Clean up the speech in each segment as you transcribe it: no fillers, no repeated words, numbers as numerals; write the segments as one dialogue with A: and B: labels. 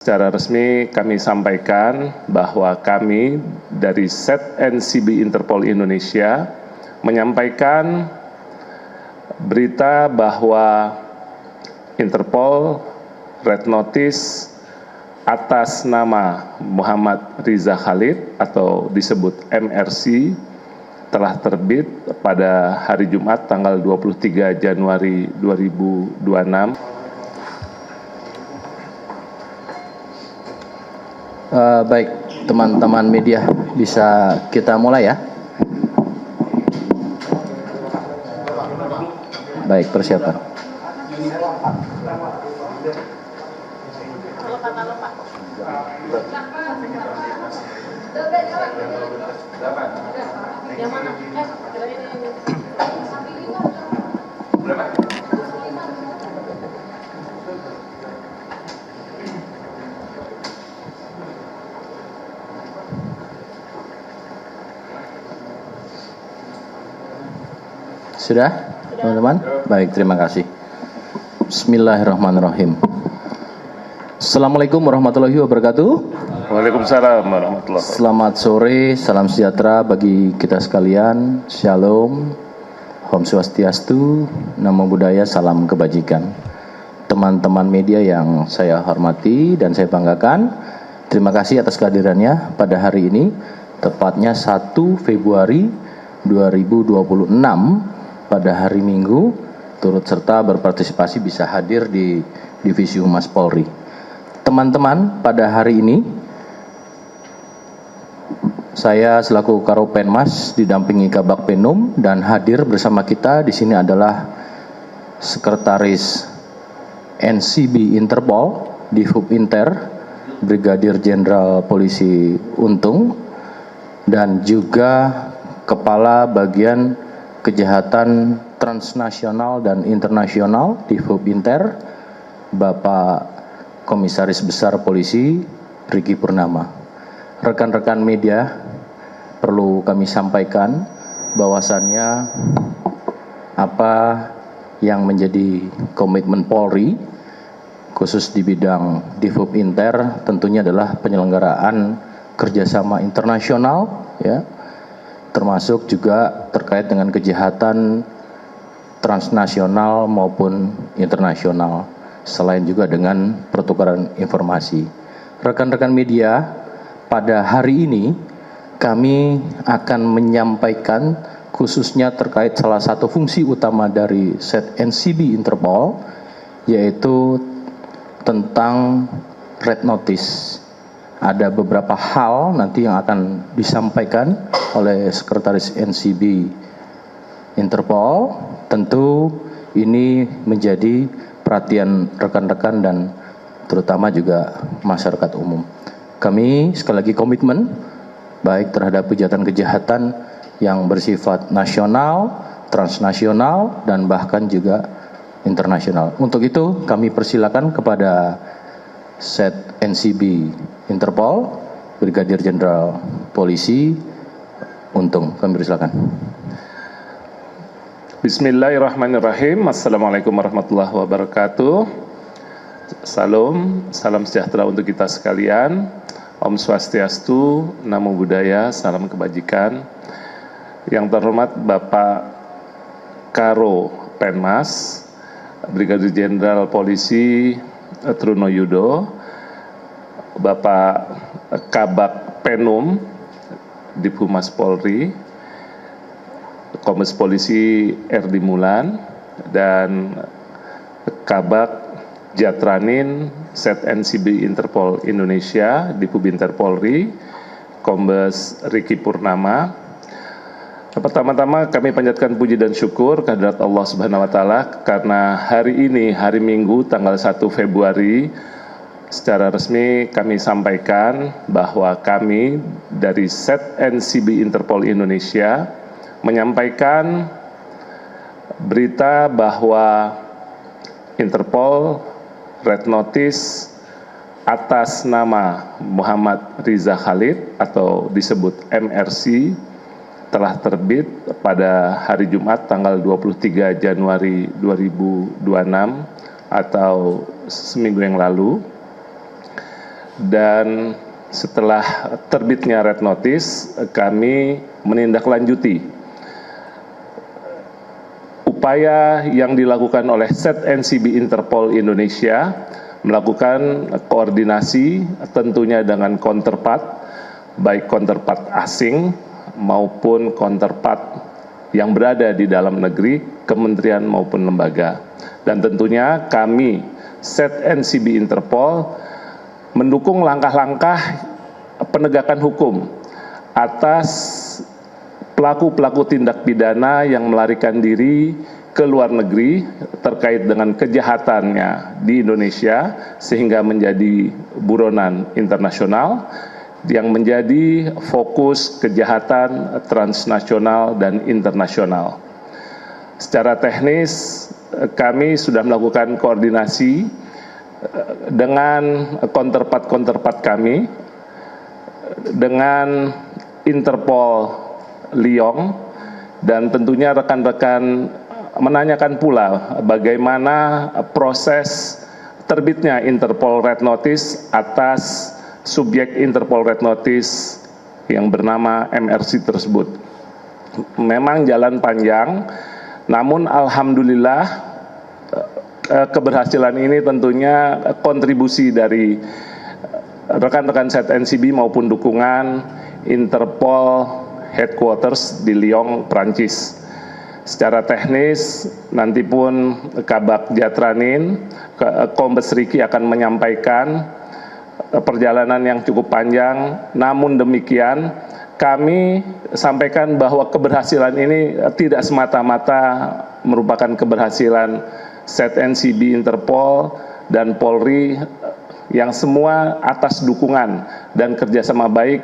A: Secara resmi kami sampaikan bahwa kami dari SET-NCB Interpol Indonesia menyampaikan berita bahwa Interpol Red Notice atas nama Muhammad Riza Khalid atau disebut MRC telah terbit pada hari Jumat tanggal 23 Januari 2026.
B: Baik, teman-teman media, bisa kita mulai ya. Baik, persiapan. Sudah, teman-teman? Baik, terima kasih. Bismillahirrahmanirrahim. Assalamualaikum warahmatullahi wabarakatuh.
A: Waalaikumsalam warahmatullahi wabarakatuh.
B: Selamat sore, salam sejahtera bagi kita sekalian. Shalom, Om Swastiastu, Namo Buddhaya, salam kebajikan. Teman-teman media yang saya hormati dan saya banggakan, terima kasih atas kehadirannya pada hari ini, tepatnya 1 Februari 2026 pada hari Minggu, turut serta berpartisipasi bisa hadir di Divisi Humas Polri. Teman-teman, pada hari ini saya selaku Karopenmas didampingi Kabak Penum dan hadir bersama kita di sini adalah Sekretaris NCB Interpol Divhub Inter Brigadir Jenderal Polisi Untung dan juga Kepala Bagian Kejahatan Transnasional dan Internasional Divhub Inter Bapak Komisaris Besar Polisi Riki Purnama. Rekan-rekan media, perlu kami sampaikan bahwasannya apa yang menjadi komitmen Polri khusus di bidang Divhub Inter tentunya adalah penyelenggaraan kerjasama internasional, ya, termasuk juga terkait dengan kejahatan transnasional maupun internasional, selain juga dengan pertukaran informasi. Rekan-rekan media, pada hari ini kami akan menyampaikan khususnya terkait salah satu fungsi utama dari SET-NCB Interpol, yaitu tentang Red Notice. Ada beberapa hal nanti yang akan disampaikan oleh Sekretaris NCB Interpol. Tentu ini menjadi perhatian rekan-rekan dan terutama juga masyarakat umum. Kami sekali lagi komitmen baik terhadap kejahatan-kejahatan yang bersifat nasional, transnasional, dan bahkan juga internasional. Untuk itu kami persilakan kepada SET NCB Interpol Brigadir Jenderal Polisi Untung. Kami persilakan.
A: Bismillahirrahmanirrahim. Assalamualaikum warahmatullahi wabarakatuh. Salam sejahtera untuk kita sekalian. Om Swastiastu, Namo Buddhaya, salam kebajikan. Yang terhormat Bapak Karo Penmas, Brigadir Jenderal Polisi Truno Yudo, Bapak Kabak Penum Divhumas Polri, Kombes Polisi Erdi Mulan, dan Kabak Jatranin SET-NCB Interpol Indonesia Divhub Inter Polri, Kombes Riki Purnama. Pertama-tama kami panjatkan puji dan syukur kehadirat Allah Subhanahu wa taala karena hari ini, hari Minggu tanggal 1 Februari, secara resmi kami sampaikan bahwa kami dari SET-NCB Interpol Indonesia menyampaikan berita bahwa Interpol Red Notice atas nama Muhammad Riza Khalid atau disebut MRC telah terbit pada hari Jumat tanggal 23 Januari 2026 atau seminggu yang lalu. dan setelah terbitnya red notice, kami menindaklanjuti upaya yang dilakukan oleh ZNCB Interpol Indonesia melakukan koordinasi tentunya dengan counterpart, baik counterpart asing maupun counterpart yang berada di dalam negeri, kementerian maupun lembaga. Dan tentunya kami, ZNCB Interpol, mendukung langkah-langkah penegakan hukum atas pelaku-pelaku tindak pidana yang melarikan diri ke luar negeri terkait dengan kejahatannya di Indonesia sehingga menjadi buronan internasional yang menjadi fokus kejahatan transnasional dan internasional. Secara teknis kami sudah melakukan koordinasi dengan counterpart kami, dengan Interpol Lyon, dan tentunya rekan-rekan menanyakan pula bagaimana proses terbitnya Interpol Red Notice atas subjek Interpol Red Notice yang bernama MRC tersebut. Memang jalan panjang, namun alhamdulillah keberhasilan ini tentunya kontribusi dari rekan-rekan ZNCB maupun dukungan Interpol Headquarters di Lyon, Prancis. Secara teknis, nanti pun Kabak Jatranin, Kombes Riki akan menyampaikan perjalanan yang cukup panjang, namun demikian kami sampaikan bahwa keberhasilan ini tidak semata-mata merupakan keberhasilan ZNCB Interpol dan Polri yang semua atas dukungan dan kerjasama baik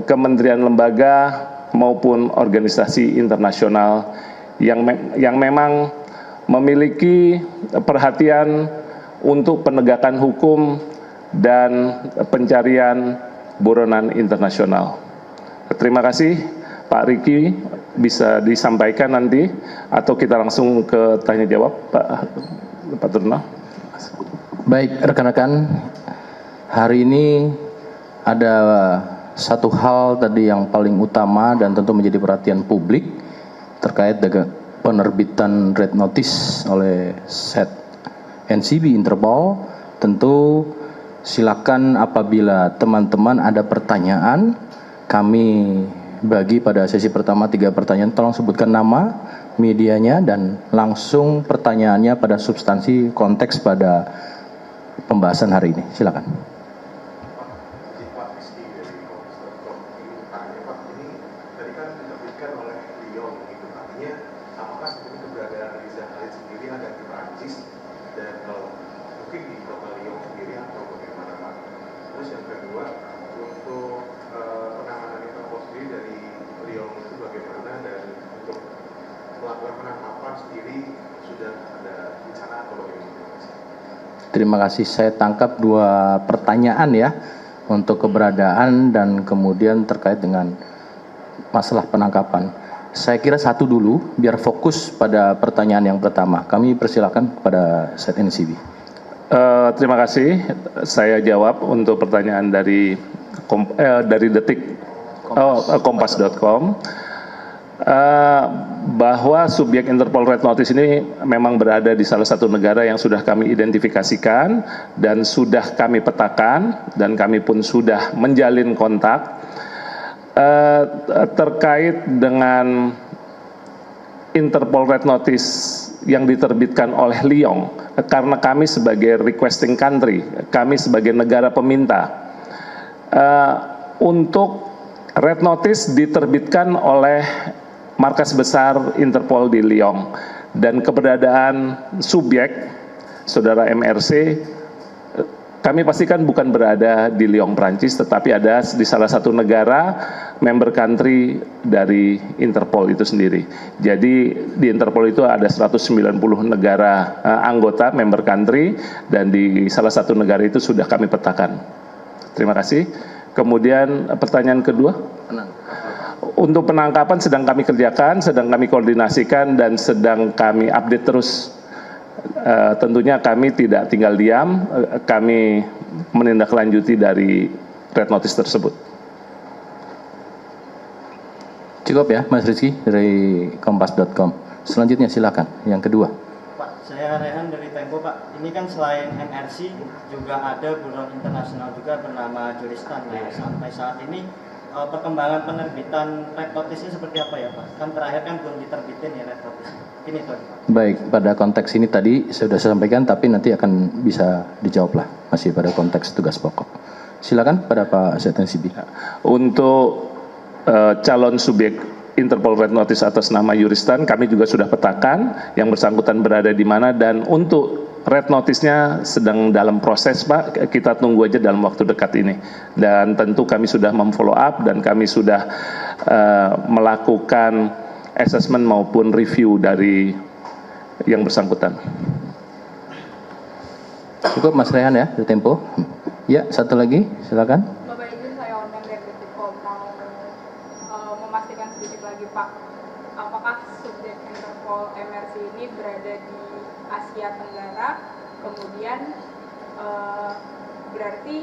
A: kementerian lembaga maupun organisasi internasional yang memang memiliki perhatian untuk penegakan hukum dan pencarian buronan internasional. Terima kasih Pak Riki, bisa disampaikan nanti atau kita langsung ke tanya jawab Pak Turno.
B: Baik rekan-rekan, hari ini ada satu hal tadi yang paling utama dan tentu menjadi perhatian publik terkait dengan penerbitan red notice oleh ZNCB Interpol. Tentu silakan apabila teman-teman ada pertanyaan, kami bagi pada sesi pertama 3 pertanyaan, tolong sebutkan nama, medianya, dan langsung pertanyaannya pada substansi konteks pada pembahasan hari ini. Silakan. Terima kasih, saya tangkap 2 pertanyaan ya untuk keberadaan dan kemudian terkait dengan masalah penangkapan. Saya kira satu dulu biar fokus pada pertanyaan yang pertama. Kami persilakan kepada ZNCB.
A: Terima kasih. Saya jawab untuk pertanyaan dari Kompas.com. Bahwa subjek Interpol Red Notice ini memang berada di salah satu negara yang sudah kami identifikasikan dan sudah kami petakan, dan kami pun sudah menjalin kontak terkait dengan Interpol Red Notice yang diterbitkan oleh Lyon, karena kami sebagai requesting country, kami sebagai negara peminta, untuk Red Notice diterbitkan oleh markas besar Interpol di Lyon, dan keberadaan subjek saudara MRC kami pastikan bukan berada di Lyon, Prancis, tetapi ada di salah satu negara member country dari Interpol itu sendiri. Jadi di Interpol itu ada 190 negara anggota member country, dan di salah satu negara itu sudah kami petakan. Terima kasih. Kemudian pertanyaan kedua. Untuk penangkapan sedang kami kerjakan, sedang kami koordinasikan, dan sedang kami update terus. Tentunya kami tidak tinggal diam, kami menindaklanjuti dari red notice tersebut.
B: Cukup ya, Mas Rizky dari kompas.com. Selanjutnya silakan, yang kedua.
C: Pak, saya Rehan dari Tempo, Pak. Ini kan selain MRC juga ada buron internasional juga bernama Juristan. Nah, sampai saat ini perkembangan penerbitan red notice-nya seperti apa ya, Pak? Kan terakhir kan belum diterbitin ya red notice. Ini tuh, Pak.
B: Baik, pada konteks ini tadi saya sudah sampaikan, tapi nanti akan bisa dijawab lah, masih pada konteks tugas pokok. Silakan pada Pak Setjen Sibi.
A: Untuk calon subjek Interpol Red Notice atas nama Juristan, kami juga sudah petakan yang bersangkutan berada di mana, dan untuk Red Notice-nya sedang dalam proses, Pak. Kita tunggu aja dalam waktu dekat ini. Dan tentu kami sudah memfollow up dan kami sudah melakukan assessment maupun review dari yang bersangkutan.
B: Cukup Mas Rehan ya, dari Tempo. Ya, satu lagi, silakan.
D: Bapak izin saya undang dari Detikcom mau memastikan sedikit lagi Pak, apakah subjek Interpol MRC ini berada di Asia Tenggara, kemudian berarti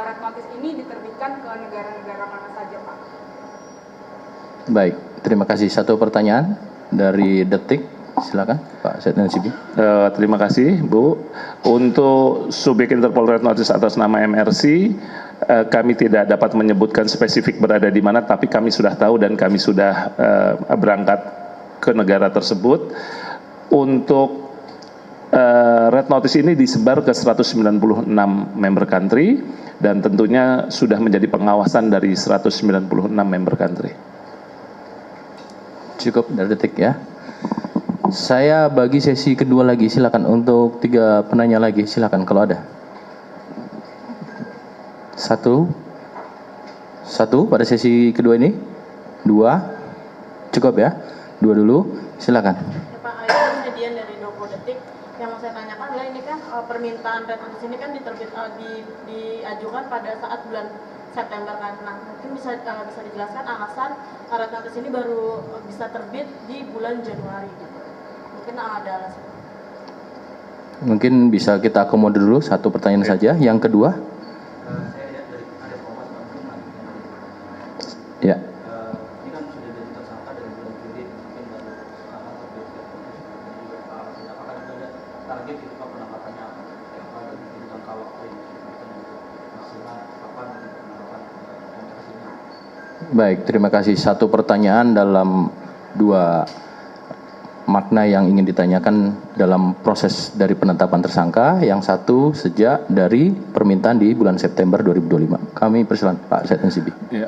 D: red notice ini diterbitkan ke negara-negara mana saja Pak?
B: Baik, terima kasih. Satu pertanyaan dari Detik. Silakan Pak Setjen Sibi.
A: Terima kasih Bu. Untuk subjek Interpol Red Notice atas nama MRC, kami tidak dapat menyebutkan spesifik berada di mana, tapi kami sudah tahu dan kami sudah berangkat ke negara tersebut. Untuk Red Notice ini disebar ke 196 member country dan tentunya sudah menjadi pengawasan dari 196 member country.
B: Cukup dari Detik ya. Saya bagi sesi kedua lagi, silakan untuk 3 penanya lagi, silakan kalau ada. Satu pada sesi kedua ini, 2, cukup ya, 2 dulu, silakan.
E: Ya, Pak, ini Dian dari 20 Detik. Yang mau saya tanyakan adalah ini kan permintaan red notice ini kan diajukan pada saat bulan September kan. Nah, mungkin bisa dijelaskan alasan red notice ini baru bisa terbit di bulan Januari gitu. Mungkin ada alasan.
B: Mungkin bisa kita akomodir dulu, satu pertanyaan saja. Yang kedua.
F: Saya lihat dari ada Thomas Bangkuman.
B: Ya.
F: Ini kan sudah jadi tersangka dari bulan Juli, mungkin baru sekarang terbit juga apakah ada target itu Pak penangkapannya apa dan jangka waktu yang maksimal kapan penangkapan MRC-nya?
B: Baik, terima kasih. Satu pertanyaan dalam 2 makna yang ingin ditanyakan dalam proses dari penetapan tersangka, yang satu sejak dari permintaan di bulan September 2025. Kami persilakan Pak Setjen Sibi.
A: Ya.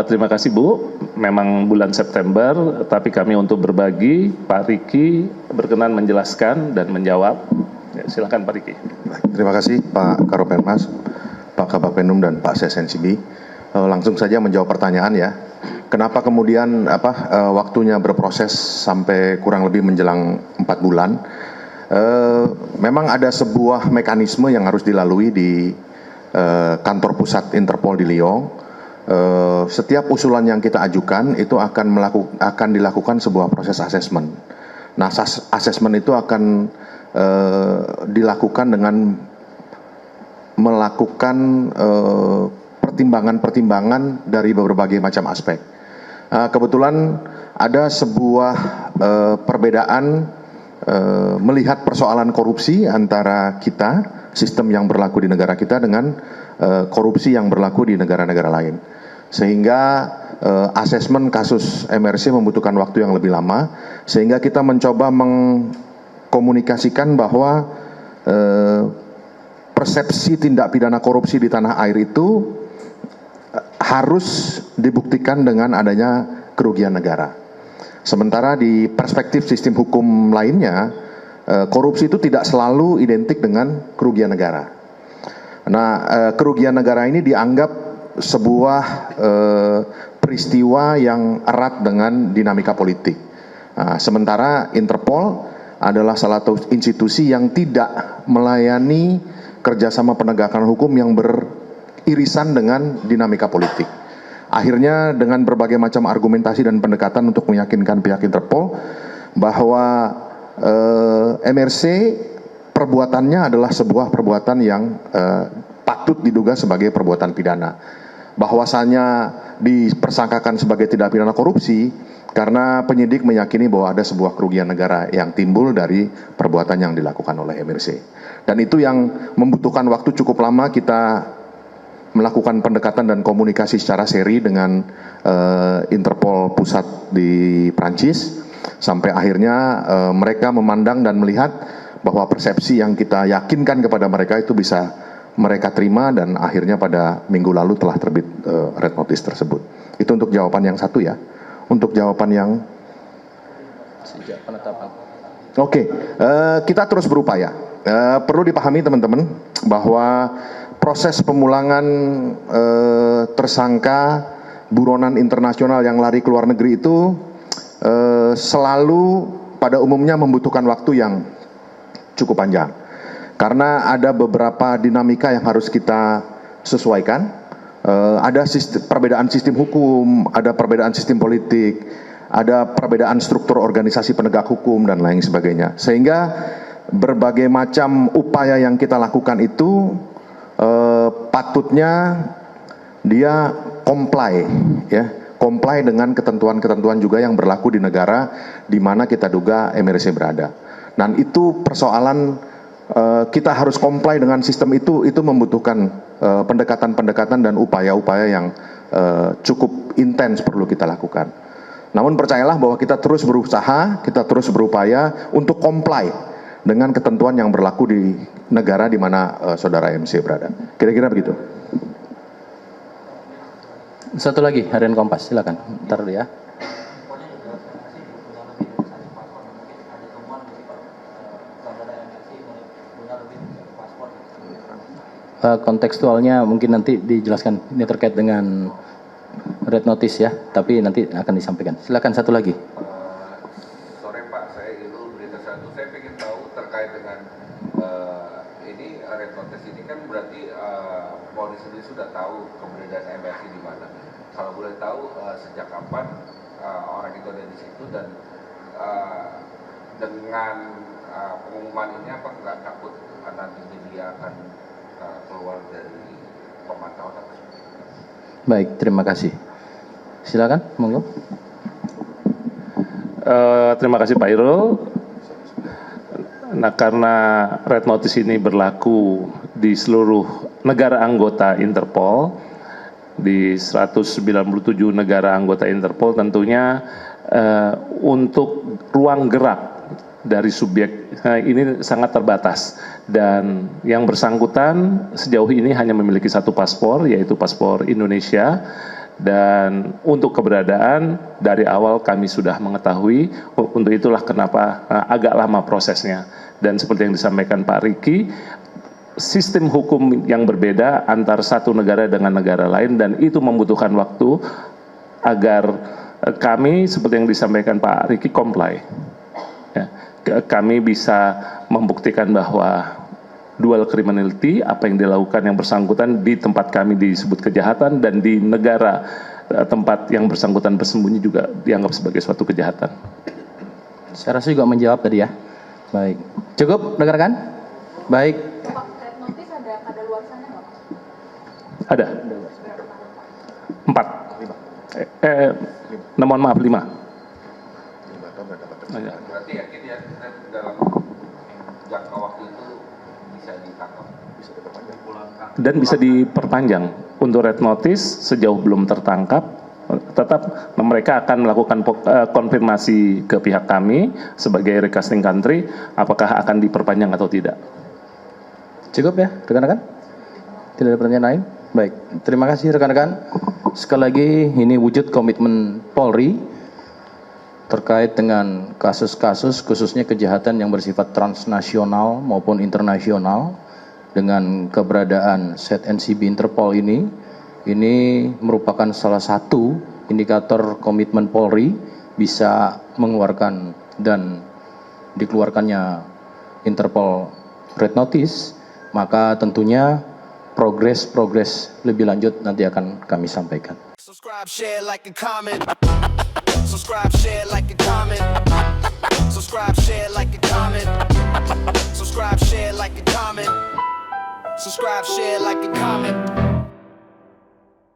A: Terima kasih Bu. Memang bulan September, tapi kami untuk berbagi, Pak Riki berkenan menjelaskan dan menjawab. Ya, silakan Pak Riki.
G: Terima kasih Pak Karopenmas, Pak Kabagpenum dan Pak Setjen Sibi. Langsung saja menjawab pertanyaan ya. Kenapa kemudian waktunya berproses sampai kurang lebih menjelang 4 bulan? Memang ada sebuah mekanisme yang harus dilalui di kantor pusat Interpol di Lyon. Setiap usulan yang kita ajukan itu akan dilakukan sebuah proses asesmen. Nah, asesmen itu akan dilakukan dengan melakukan pertimbangan-pertimbangan dari berbagai macam aspek. Kebetulan ada sebuah perbedaan melihat persoalan korupsi antara kita, sistem yang berlaku di negara kita dengan korupsi yang berlaku di negara-negara lain. Sehingga asesmen kasus MRC membutuhkan waktu yang lebih lama, sehingga kita mencoba mengkomunikasikan bahwa persepsi tindak pidana korupsi di tanah air itu harus dibuktikan dengan adanya kerugian negara. Sementara di perspektif sistem hukum lainnya, korupsi itu tidak selalu identik dengan kerugian negara. Nah, kerugian negara ini dianggap sebuah peristiwa yang erat dengan dinamika politik. Nah, sementara Interpol adalah salah satu institusi yang tidak melayani kerjasama penegakan hukum yang irisan dengan dinamika politik. Akhirnya dengan berbagai macam argumentasi dan pendekatan untuk meyakinkan pihak Interpol bahwa MRC perbuatannya adalah sebuah perbuatan yang patut diduga sebagai perbuatan pidana. Bahwasanya dipersangkakan sebagai tindak pidana korupsi karena penyidik meyakini bahwa ada sebuah kerugian negara yang timbul dari perbuatan yang dilakukan oleh MRC. Dan itu yang membutuhkan waktu cukup lama kita melakukan pendekatan dan komunikasi secara seri dengan Interpol pusat di Prancis sampai akhirnya mereka memandang dan melihat bahwa persepsi yang kita yakinkan kepada mereka itu bisa mereka terima dan akhirnya pada minggu lalu telah terbit red notice tersebut. Itu untuk jawaban yang satu ya. Untuk jawaban yang
B: Sejak penetapan.
G: Oke, kita terus berupaya. Perlu dipahami teman-teman bahwa proses pemulangan tersangka buronan internasional yang lari ke luar negeri itu selalu pada umumnya membutuhkan waktu yang cukup panjang. Karena ada beberapa dinamika yang harus kita sesuaikan. Ada perbedaan sistem hukum, ada perbedaan sistem politik, ada perbedaan struktur organisasi penegak hukum dan lain sebagainya. Sehingga berbagai macam upaya yang kita lakukan itu patutnya dia comply dengan ketentuan-ketentuan juga yang berlaku di negara di mana kita duga MRC berada. Dan itu persoalan kita harus comply dengan sistem itu membutuhkan pendekatan-pendekatan dan upaya-upaya yang cukup intens perlu kita lakukan. Namun percayalah bahwa kita terus berusaha, kita terus berupaya untuk comply dengan ketentuan yang berlaku di negara di mana saudara MC berada. Kira-kira begitu.
B: Satu lagi, Harian Kompas, silakan. Ntar ya. Kontekstualnya mungkin nanti dijelaskan, ini terkait dengan red notice ya, tapi nanti akan disampaikan. Silakan satu lagi.
H: Sore Pak, saya Irul Berita Satu. Saya ingin tahu terkait dengan ini red notice ini kan berarti Polri sendiri sudah tahu keberadaan MRC di mana. Kalau boleh tahu sejak kapan orang itu ada di situ dan dengan pengumuman ini apa nggak takut nanti dia akan keluar dari pemantauan atau seperti itu?
B: Baik, terima kasih. Silakan, monggo.
A: Terima kasih Pak Irul. Nah, karena red notice ini berlaku di seluruh negara anggota Interpol, di 197 negara anggota Interpol, tentunya untuk ruang gerak dari subjek ini sangat terbatas, dan yang bersangkutan sejauh ini hanya memiliki satu paspor, yaitu paspor Indonesia. Dan untuk keberadaan dari awal kami sudah mengetahui, untuk itulah kenapa agak lama prosesnya. Dan seperti yang disampaikan Pak Riki, sistem hukum yang berbeda antar satu negara dengan negara lain, dan itu membutuhkan waktu agar kami, seperti yang disampaikan Pak Riki, comply. Ya, kami bisa membuktikan bahwa dual criminality, apa yang dilakukan yang bersangkutan di tempat kami disebut kejahatan, dan di negara tempat yang bersangkutan bersembunyi juga dianggap sebagai suatu kejahatan.
B: Saya rasa juga menjawab tadi ya. Baik, cukup rekan-rekan? Baik.
D: Pak, red notice ada luasannya nggak?
A: Ada. 4. Mohon maaf 5.
H: Berarti yakin ya dalam jangka waktu itu bisa ditangkap, bisa dipulangkan.
A: Dan bisa diperpanjang. Untuk red notice sejauh belum tertangkap, tetap mereka akan melakukan konfirmasi ke pihak kami sebagai recasting country, apakah akan diperpanjang atau tidak.
B: Cukup ya rekan-rekan? Tidak ada pertanyaan lain? Baik, terima kasih rekan-rekan. Sekali lagi ini wujud komitmen Polri terkait dengan kasus-kasus khususnya kejahatan yang bersifat transnasional maupun internasional. Dengan keberadaan ZNCB Interpol ini merupakan salah satu indikator komitmen Polri bisa mengeluarkan dan dikeluarkannya Interpol Red Notice, maka tentunya progres lebih lanjut nanti akan kami sampaikan.
I: Subscribe, share, like, and comment. Subscribe, share, like, and comment. Subscribe, share, like, and comment. Subscribe, share, like, and comment. Subscribe, share, like, and comment.